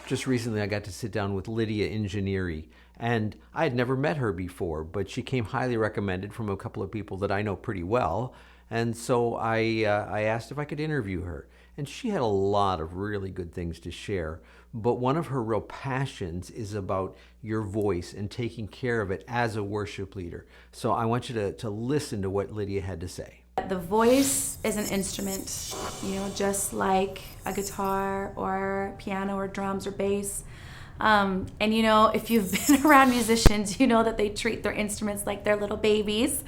just recently I got to sit down with Lydia Ingegneri, and I had never met her before, but she came highly recommended from a couple of people that I know pretty well. And so I asked if I could interview her. And she had a lot of really good things to share. But one of her real passions is about your voice and taking care of it as a worship leader. So I want you to listen to what Lydia had to say. The voice is an instrument, just like a guitar or piano or drums or bass. And if you've been around musicians, you know that they treat their instruments like they're little babies,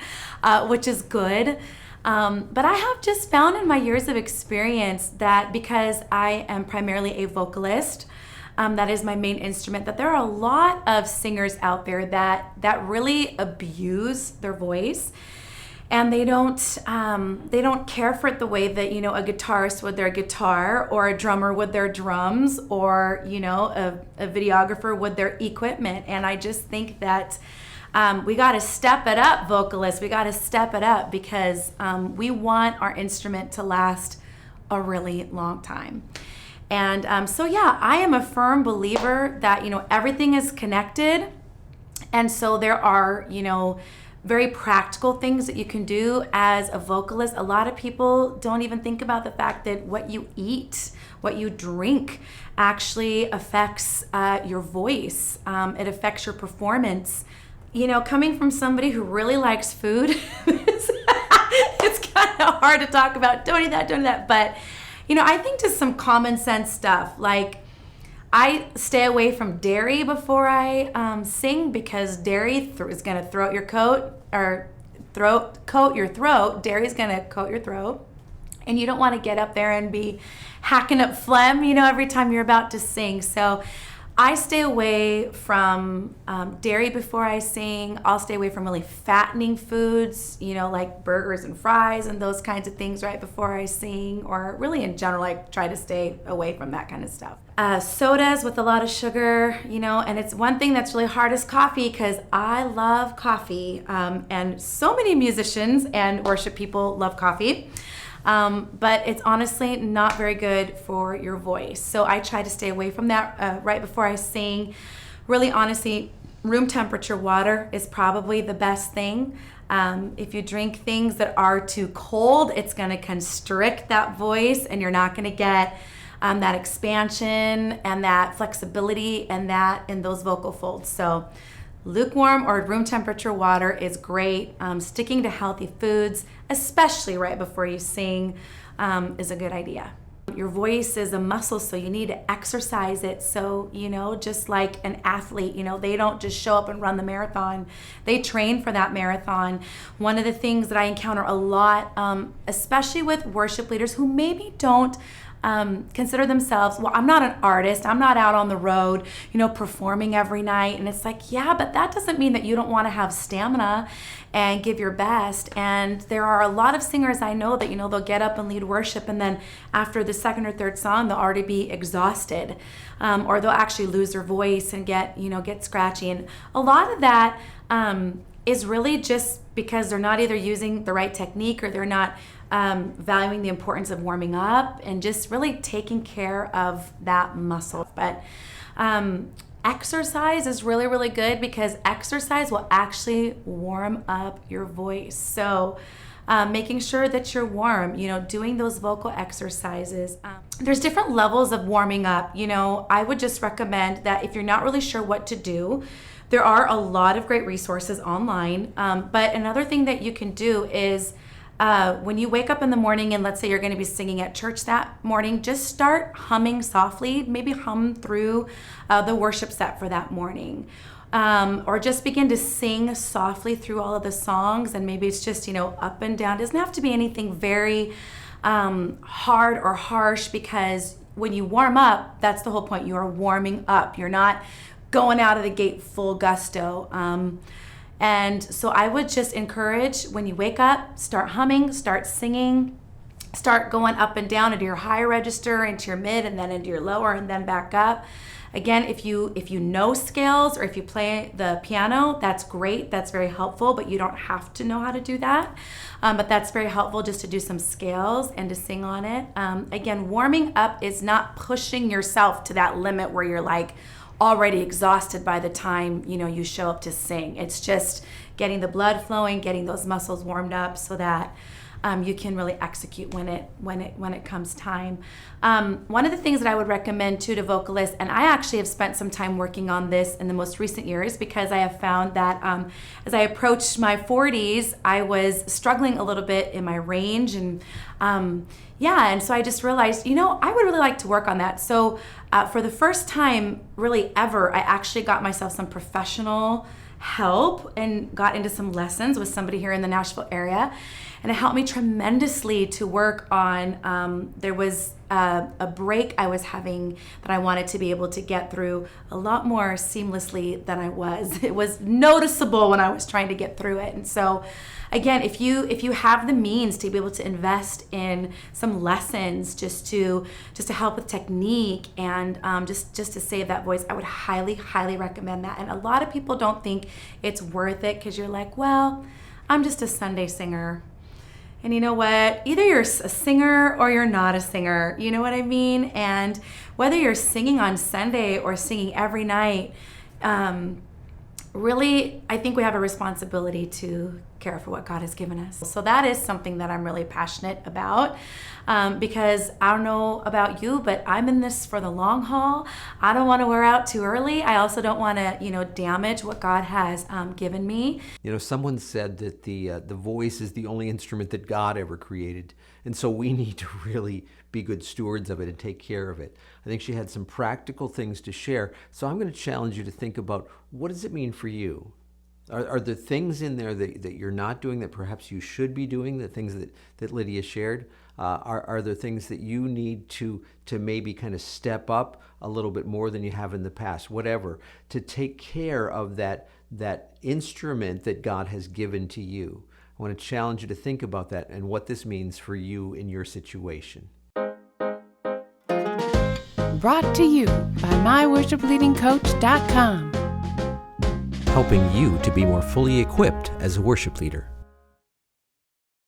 which is good. But I have just found in my years of experience that because I am primarily a vocalist, that is my main instrument, that there are a lot of singers out there that really abuse their voice. And they don't care for it the way that, a guitarist would their guitar, or a drummer would their drums, or, a videographer would their equipment. And I just think that we got to step it up, vocalists. We got to step it up because we want our instrument to last a really long time. And I am a firm believer that, everything is connected. And so there are, very practical things that you can do as a vocalist. A lot of people don't even think about the fact that what you eat, what you drink actually affects your voice. It affects your performance. Coming from somebody who really likes food, it's kind of hard to talk about don't eat that. But, I think just some common sense stuff, like I stay away from dairy before I sing, because dairy is going to coat your throat. Dairy is going to coat your throat. And you don't want to get up there and be hacking up phlegm, every time you're about to sing. So I stay away from dairy before I sing. I'll stay away from really fattening foods, like burgers and fries and those kinds of things right before I sing, or really in general, I try to stay away from that kind of stuff. Sodas with a lot of sugar, and it's one thing that's really hard is coffee, because I love coffee, and so many musicians and worship people love coffee. But it's honestly not very good for your voice. So I try to stay away from that right before I sing. Really, honestly, room temperature water is probably the best thing. If you drink things that are too cold, it's going to constrict that voice, and you're not going to get that expansion and that flexibility and that in those vocal folds. So lukewarm or room temperature water is great. Sticking to healthy foods, especially right before you sing, is a good idea. Your voice is a muscle, so you need to exercise it. So, just like an athlete, they don't just show up and run the marathon. They train for that marathon. One of the things that I encounter a lot, especially with worship leaders who maybe don't consider themselves, well, I'm not an artist, I'm not out on the road, performing every night. And it's like, yeah, but that doesn't mean that you don't want to have stamina and give your best. And there are a lot of singers I know that, they'll get up and lead worship, and then after the second or third song, they'll already be exhausted, or they'll actually lose their voice and get scratchy. And a lot of that is really just because they're not either using the right technique, or they're not valuing the importance of warming up and just really taking care of that muscle. But exercise is really, really good, because exercise will actually warm up your voice. So making sure that you're warm, doing those vocal exercises. There's different levels of warming up. I would just recommend that if you're not really sure what to do, there are a lot of great resources online. But another thing that you can do is when you wake up in the morning, and let's say you're going to be singing at church that morning, just start humming softly. Maybe hum through the worship set for that morning. Or just begin to sing softly through all of the songs, and maybe it's just, up and down. It doesn't have to be anything very hard or harsh, because when you warm up, that's the whole point. You are warming up. You're not going out of the gate full gusto. And so I would just encourage, when you wake up, start humming, start singing, start going up and down into your higher register, into your mid, and then into your lower, and then back up. Again, if you know scales or if you play the piano, that's great. That's very helpful, but you don't have to know how to do that. But that's very helpful just to do some scales and to sing on it. Again, warming up is not pushing yourself to that limit where you're like already exhausted by the time, you show up to sing. It's just getting the blood flowing, getting those muscles warmed up so that you can really execute when it comes time. One of the things that I would recommend too to vocalists, and I actually have spent some time working on this in the most recent years because I have found that as I approached my 40s, I was struggling a little bit in my range, and and so I just realized, I would really like to work on that. So for the first time really ever, I actually got myself some professional help and got into some lessons with somebody here in the Nashville area. And it helped me tremendously to work on, there was a break I was having that I wanted to be able to get through a lot more seamlessly than I was. It was noticeable when I was trying to get through it. And so again, if you have the means to be able to invest in some lessons just to help with technique and just to save that voice, I would highly, highly recommend that. And a lot of people don't think it's worth it because you're like, well, I'm just a Sunday singer. And you know what? Either you're a singer or you're not a singer. You know what I mean? And whether you're singing on Sunday or singing every night, really, I think we have a responsibility to care for what God has given us. So that is something that I'm really passionate about because I don't know about you, but I'm in this for the long haul. I don't want to wear out too early. I also don't want to, damage what God has given me. Someone said that the voice is the only instrument that God ever created. And so we need to really be good stewards of it and take care of it. I think she had some practical things to share. So I'm going to challenge you to think about, what does it mean for you? Are there things in there that you're not doing that perhaps you should be doing, the things that Lydia shared? Are there things that you need to maybe kind of step up a little bit more than you have in the past? Whatever, to take care of that instrument that God has given to you. I want to challenge you to think about that and what this means for you in your situation. Brought to you by myworshipleadingcoach.com. Helping you to be more fully equipped as a worship leader.